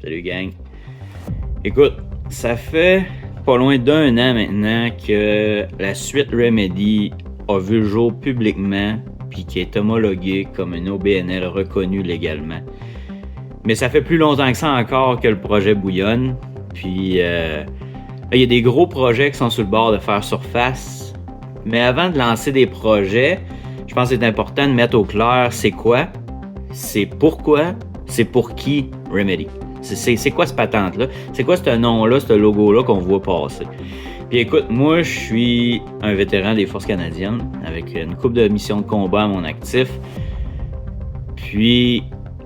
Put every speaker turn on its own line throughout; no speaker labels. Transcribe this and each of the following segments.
Salut gang. Écoute, ça fait pas loin d'1 an maintenant que la suite Remedy a vu le jour publiquement puis qui est homologuée comme une OBNL reconnue légalement. Mais ça fait plus longtemps que ça encore que le projet bouillonne. Puis il y a des gros projets qui sont sur le bord de faire surface. Mais avant de lancer des projets, je pense que c'est important de mettre au clair c'est quoi, c'est pourquoi, c'est pour qui Remedy. C'est quoi cette patente-là? C'est quoi ce nom-là, ce logo-là qu'on voit passer? Puis écoute, moi, je suis un vétéran des Forces canadiennes avec une couple de missions de combat à mon actif. Puis,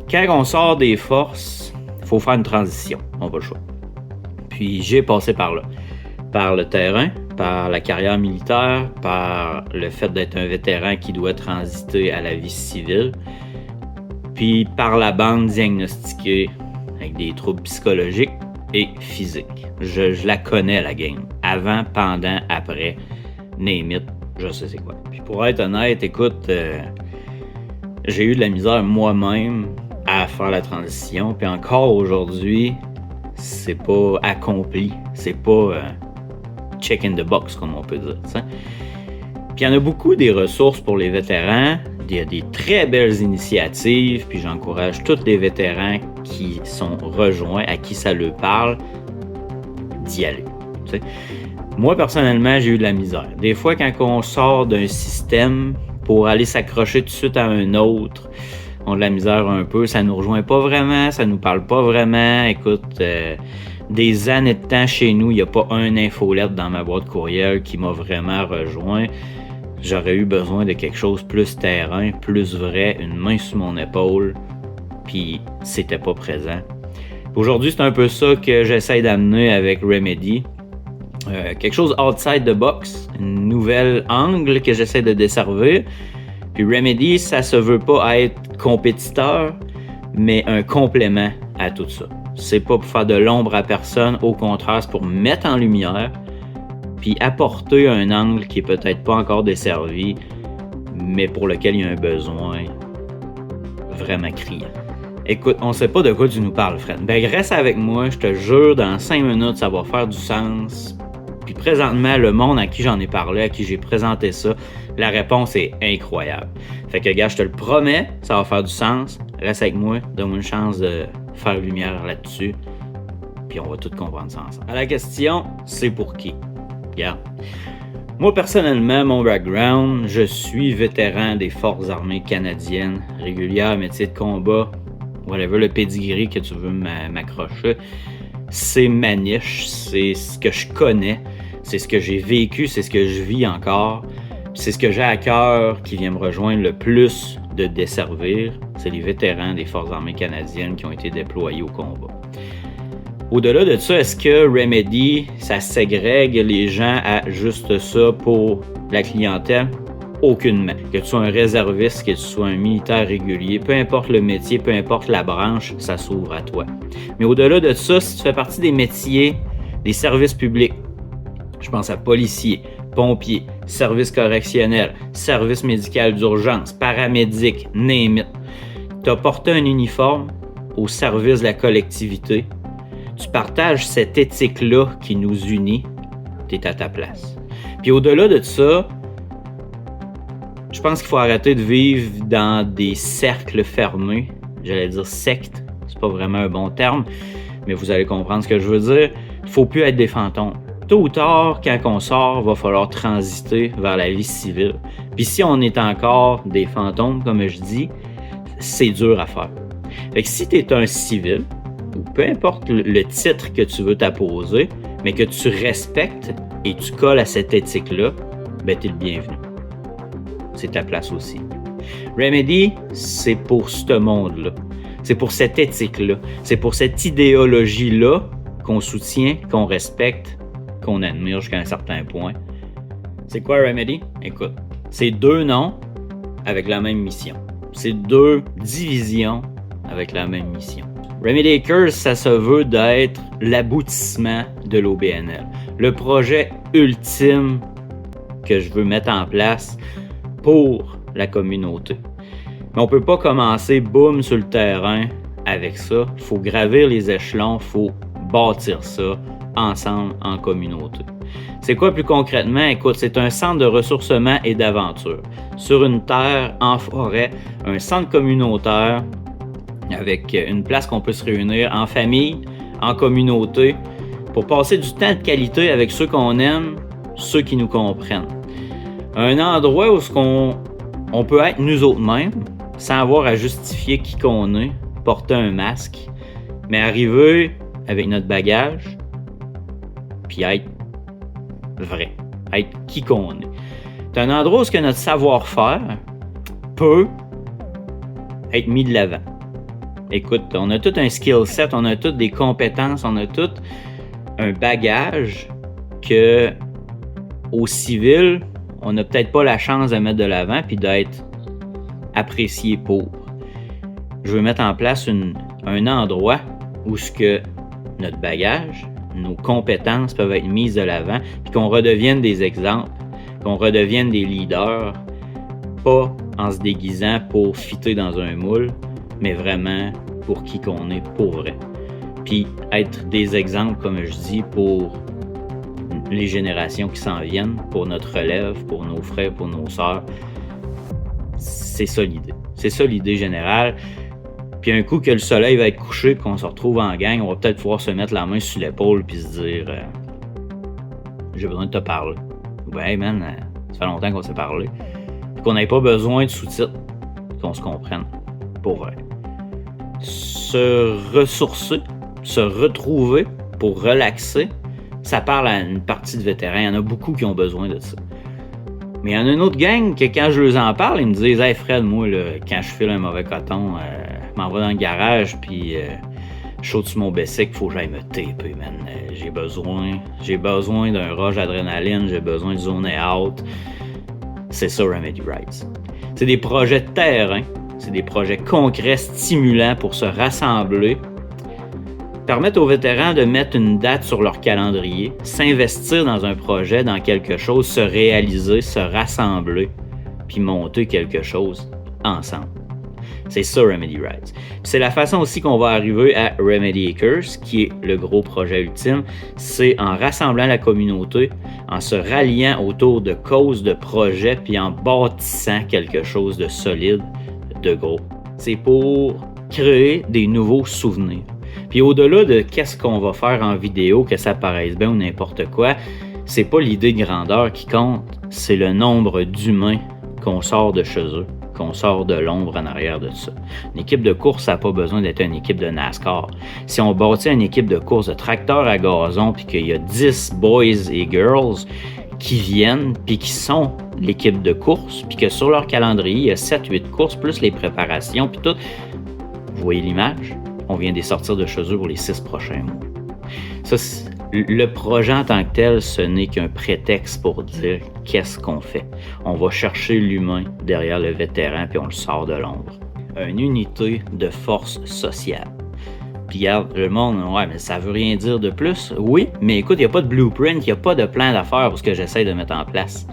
quand on sort des forces, il faut faire une transition. On n'a pas le choix. Puis, j'ai passé par là. Par le terrain, par la carrière militaire, par le fait d'être un vétéran qui doit transiter à la vie civile, puis par la bande diagnostiquée avec des troubles psychologiques et physiques. Je la connais, la game. Avant, pendant, après, name it, je sais c'est quoi. Puis pour être honnête, écoute, j'ai eu de la misère moi-même à faire la transition, puis encore aujourd'hui, c'est pas accompli, c'est pas check in the box, comme on peut dire, t'sais. Puis il y en a beaucoup des ressources pour les vétérans. Il y a des très belles initiatives, puis j'encourage tous les vétérans qui sont rejoints, à qui ça leur parle, d'y aller. T'sais. Moi, personnellement, j'ai eu de la misère. Des fois, quand on sort d'un système pour aller s'accrocher tout de suite à un autre, on a de la misère un peu, ça nous rejoint pas vraiment, ça nous parle pas vraiment. Écoute, des années de temps chez nous, il n'y a pas un infolette dans ma boîte courriel qui m'a vraiment rejoint. J'aurais eu besoin de quelque chose plus terrain, plus vrai, une main sur mon épaule, puis c'était pas présent. Aujourd'hui, c'est un peu ça que j'essaie d'amener avec Remedy. Quelque chose outside the box, une nouvelle angle que j'essaie de desservir. Puis Remedy, ça se veut pas être compétiteur, mais un complément à tout ça. C'est pas pour faire de l'ombre à personne, au contraire, c'est pour mettre en lumière puis apporter un angle qui est peut-être pas encore desservi, mais pour lequel il y a un besoin vraiment criant. Écoute, on sait pas de quoi tu nous parles, Fred. Ben reste avec moi, je te jure, dans 5 minutes, ça va faire du sens. Puis présentement, le monde à qui j'en ai parlé, à qui j'ai présenté ça, la réponse est incroyable. Fait que gars, je te le promets, ça va faire du sens. Reste avec moi, donne-moi une chance de faire lumière là-dessus. Puis on va tout comprendre ça ensemble. À la question, c'est pour qui? Regarde. Moi, personnellement, mon background, je suis vétéran des Forces armées canadiennes, régulière, métier de combat, whatever, le pedigree que tu veux m'accrocher. C'est ma niche, c'est ce que je connais, c'est ce que j'ai vécu, c'est ce que je vis encore. C'est ce que j'ai à cœur qui vient me rejoindre le plus de desservir. C'est les vétérans des Forces armées canadiennes qui ont été déployés au combat. Au-delà de ça, est-ce que Remedy, ça ségrègue les gens à juste ça pour la clientèle? Aucunement. Que tu sois un réserviste, que tu sois un militaire régulier, peu importe le métier, peu importe la branche, ça s'ouvre à toi. Mais au-delà de ça, si tu fais partie des métiers, des services publics, je pense à policiers, pompiers, services correctionnels, services médical d'urgence, paramédics, name it. Tu as porté un uniforme au service de la collectivité. Tu partages cette éthique-là qui nous unit, tu es à ta place. Puis au-delà de ça, je pense qu'il faut arrêter de vivre dans des cercles fermés. J'allais dire secte, c'est pas vraiment un bon terme, mais vous allez comprendre ce que je veux dire. Il faut plus être des fantômes. Tôt ou tard, quand on sort, il va falloir transiter vers la vie civile. Puis si on est encore des fantômes, comme je dis, c'est dur à faire. Fait que si tu es un civil, ou peu importe le titre que tu veux t'apposer, mais que tu respectes et tu colles à cette éthique-là, ben t'es le bienvenu. C'est ta place aussi. Remedy, c'est pour ce monde-là. C'est pour cette éthique-là. C'est pour cette idéologie-là qu'on soutient, qu'on respecte, qu'on admire jusqu'à un certain point. C'est quoi Remedy? Écoute, c'est 2 noms avec la même mission. C'est 2 divisions avec la même mission. Remedy Acres, ça se veut d'être l'aboutissement de l'OBNL. Le projet ultime que je veux mettre en place pour la communauté. Mais on peut pas commencer, boum, sur le terrain, avec ça. Il faut gravir les échelons, il faut bâtir ça ensemble en communauté. C'est quoi plus concrètement? Écoute, c'est un centre de ressourcement et d'aventure. Sur une terre, en forêt, un centre communautaire avec une place qu'on peut se réunir en famille, en communauté, pour passer du temps de qualité avec ceux qu'on aime, ceux qui nous comprennent. Un endroit où on peut être nous autres mêmes, sans avoir à justifier qui qu'on est, porter un masque, mais arriver avec notre bagage, puis être vrai, être qui qu'on est. C'est un endroit où notre savoir-faire peut être mis de l'avant. Écoute, on a tout un skill set, on a toutes des compétences, on a tout un bagage que au civil, on n'a peut-être pas la chance de mettre de l'avant puis d'être apprécié pour. Je veux mettre en place un endroit où notre bagage, nos compétences peuvent être mises de l'avant, puis qu'on redevienne des exemples, qu'on redevienne des leaders, pas en se déguisant pour fitter dans un moule, mais vraiment pour qui qu'on est pour vrai. Puis être des exemples, comme je dis, pour les générations qui s'en viennent, pour notre relève, pour nos frères, pour nos sœurs. C'est ça l'idée. C'est ça l'idée générale. Puis un coup que le soleil va être couché, qu'on se retrouve en gang, on va peut-être pouvoir se mettre la main sur l'épaule puis se dire j'ai besoin de te parler. Ou hey man, ça fait longtemps qu'on s'est parlé. Puis qu'on n'ait pas besoin de sous-titres, qu'on se comprenne. Pour vrai. Se ressourcer, se retrouver pour relaxer, ça parle à une partie de vétérans. Il y en a beaucoup qui ont besoin de ça. Mais il y en a une autre gang que quand je leur en parle, ils me disent hey Fred, moi, là, quand je file un mauvais coton, je m'en vais dans le garage, puis je saute sur mon bicycle, il faut que j'aille me taper, man. J'ai besoin d'un rush d'adrénaline, j'ai besoin de zoner out. C'est ça, Remedy Rides. C'est des projets de terrain, c'est des projets concrets, stimulants pour se rassembler, permettre aux vétérans de mettre une date sur leur calendrier, s'investir dans un projet, dans quelque chose, se réaliser, se rassembler, puis monter quelque chose ensemble. C'est ça Remedy Rides. C'est la façon aussi qu'on va arriver à Remedy Acres, qui est le gros projet ultime. C'est en rassemblant la communauté, en se ralliant autour de causes, de projets, puis en bâtissant quelque chose de solide, de gros. C'est pour créer des nouveaux souvenirs. Puis au-delà de qu'est-ce qu'on va faire en vidéo, que ça paraisse bien ou n'importe quoi, c'est pas l'idée de grandeur qui compte, c'est le nombre d'humains qu'on sort de chez eux, qu'on sort de l'ombre en arrière de ça. Une équipe de course n'a pas besoin d'être une équipe de NASCAR. Si on bâtit une équipe de course de tracteurs à gazon, puis qu'il y a 10 boys et girls qui viennent, puis qui sont l'équipe de course, puis que sur leur calendrier, il y a 7-8 courses, plus les préparations, puis tout, vous voyez l'image? On vient de sortir de chez eux pour les 6 prochains mois. Ça, le projet en tant que tel, ce n'est qu'un prétexte pour dire qu'est-ce qu'on fait. On va chercher l'humain derrière le vétéran puis on le sort de l'ombre. Une unité de force sociale. Puis regarde, le monde, ouais, mais ça veut rien dire de plus. Oui, mais écoute, il n'y a pas de blueprint, il n'y a pas de plan d'affaires pour ce que j'essaie de mettre en place.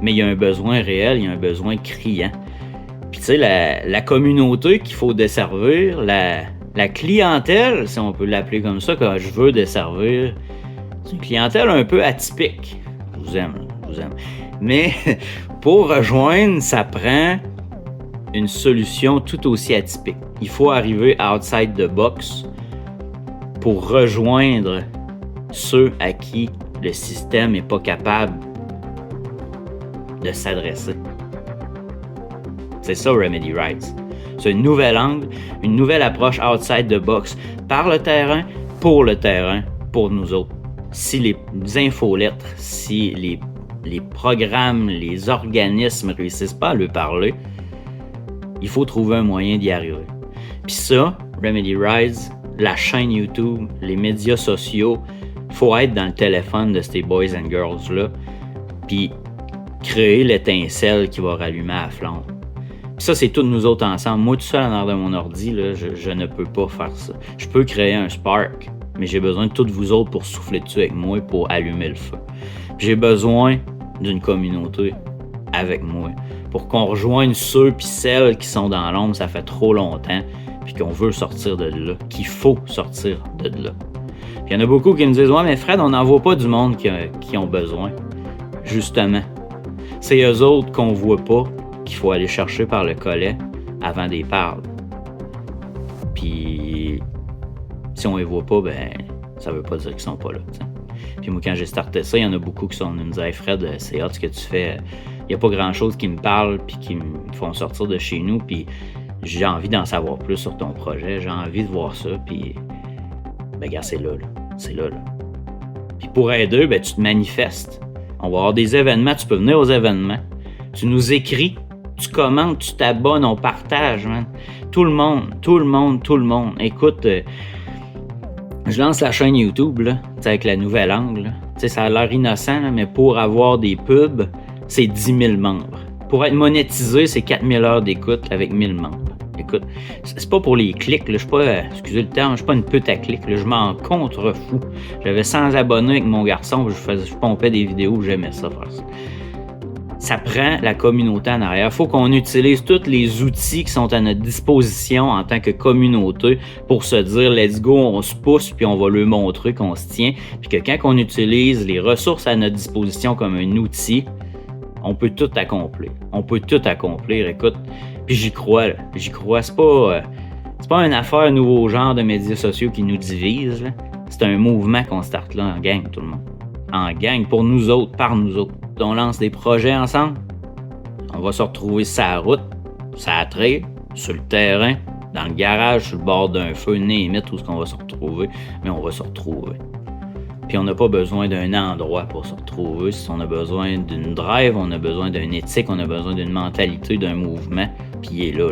Mais il y a un besoin réel, il y a un besoin criant. Puis tu sais, la communauté qu'il faut desservir, la clientèle, si on peut l'appeler comme ça, que je veux desservir, c'est une clientèle un peu atypique. Je vous aime. Mais pour rejoindre, ça prend une solution tout aussi atypique. Il faut arriver outside the box pour rejoindre ceux à qui le système n'est pas capable de s'adresser. C'est ça Remedy Rides. C'est un nouvel angle, une nouvelle approche outside the box, par le terrain, pour nous autres. Si les infolettres, si les programmes, les organismes ne réussissent pas à lui parler, il faut trouver un moyen d'y arriver. Puis ça, Remedy Rides, la chaîne YouTube, les médias sociaux, il faut être dans le téléphone de ces boys and girls-là, puis créer l'étincelle qui va rallumer la flamme. Ça, c'est tous nous autres ensemble. Moi, tout seul en arrière de mon ordi, là, je ne peux pas faire ça. Je peux créer un spark, mais j'ai besoin de tous vous autres pour souffler dessus avec moi, pour allumer le feu. J'ai besoin d'une communauté avec moi, pour qu'on rejoigne ceux puis celles qui sont dans l'ombre, ça fait trop longtemps, puis qu'on veut sortir de là, qu'il faut sortir de là. Puis il y en a beaucoup qui me disent « Ouais, mais Fred, on n'en voit pas du monde qui ont besoin. » Justement, c'est eux autres qu'on voit pas qu'il faut aller chercher par le collet avant d'y parler. Puis si on les voit pas, ben ça veut pas dire qu'ils sont pas là. T'sais. Puis moi, quand j'ai starté ça, il y en a beaucoup qui sont venus me dire « Hey Fred, c'est hot ce que tu fais. Il n'y a pas grand-chose qui me parle puis qui me font sortir de chez nous. Puis j'ai envie d'en savoir plus sur ton projet. J'ai envie de voir ça. Puis, ben gars, c'est là. C'est là. Puis pour aider, ben tu te manifestes. On va avoir des événements. Tu peux venir aux événements. Tu nous écris. Tu commentes. Tu t'abonnes. On partage, man. Tout le monde. Écoute... je lance la chaîne YouTube là, avec la nouvelle angle. Ça a l'air innocent, là, mais pour avoir des pubs, c'est 10 000 membres. Pour être monétisé, c'est 4 000 heures d'écoute avec 1000 membres. Écoute, c'est pas pour les clics. Là, je suis pas, excusez le terme, je suis pas une pute à clics. Là, je m'en contrefous. J'avais 100 abonnés avec mon garçon, je pompais des vidéos, j'aimais ça faire ça. Ça prend la communauté en arrière. Il faut qu'on utilise tous les outils qui sont à notre disposition en tant que communauté pour se dire « let's go », on se pousse, puis on va leur montrer qu'on se tient. Puis que quand on utilise les ressources à notre disposition comme un outil, on peut tout accomplir. Écoute. Puis j'y crois. C'est pas une affaire nouveau genre de médias sociaux qui nous divise. Là. C'est un mouvement qu'on starte là en gang, tout le monde. En gang, pour nous autres, par nous autres. On lance des projets ensemble. On va se retrouver sur la route, sur la trail, sur le terrain, dans le garage, sur le bord d'un feu, limite, où est-ce qu'on va se retrouver. Mais on va se retrouver. Puis on n'a pas besoin d'un endroit pour se retrouver. Si on a besoin d'une drive, on a besoin d'une éthique, on a besoin d'une mentalité, d'un mouvement. Puis il est là.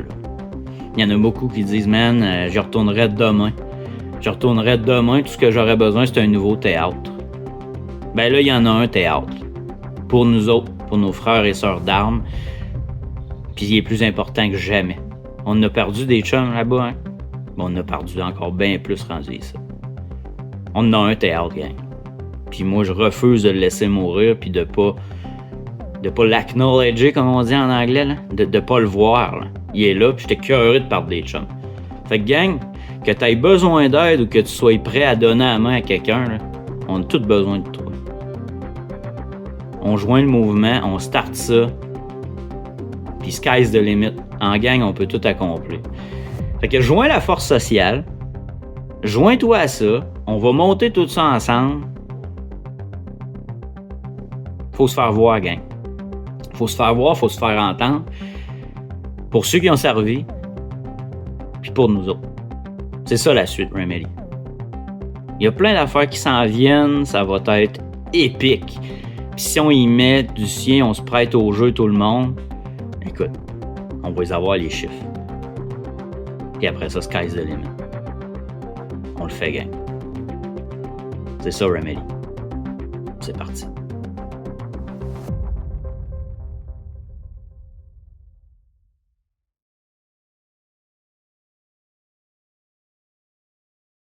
Il y en a beaucoup qui disent « Man, je retournerai demain. Tout ce que j'aurais besoin, c'est un nouveau théâtre. » Ben là, il y en a un théâtre. Pour nous autres, pour nos frères et sœurs d'armes. Puis il est plus important que jamais. On a perdu des chums là-bas, hein? Mais on a perdu encore bien plus rendu ici. On a un théâtre, gang. Puis moi, je refuse de le laisser mourir, puis de pas l'acknowledger, comme on dit en anglais, là. De pas le voir, là. Il est là, puis j'étais curieux de perdre des chums. Fait que, gang, que tu aies besoin d'aide ou que tu sois prêt à donner la main à quelqu'un, là, on a tous besoin de toi. On joint le mouvement, on starte ça, puis sky's the limit. En gang, on peut tout accomplir. Fait que joins la force sociale, joins-toi à ça, on va monter tout ça ensemble. Faut se faire voir, gang. Faut se faire voir, faut se faire entendre. Pour ceux qui ont servi, puis pour nous autres. C'est ça la suite, Remedy. Il y a plein d'affaires qui s'en viennent, ça va être épique. Puis si on y met du sien, on se prête au jeu tout le monde, écoute, on va y avoir les chiffres. Puis après ça, sky's the limit. On le fait, gang. C'est ça, Remedy. C'est parti.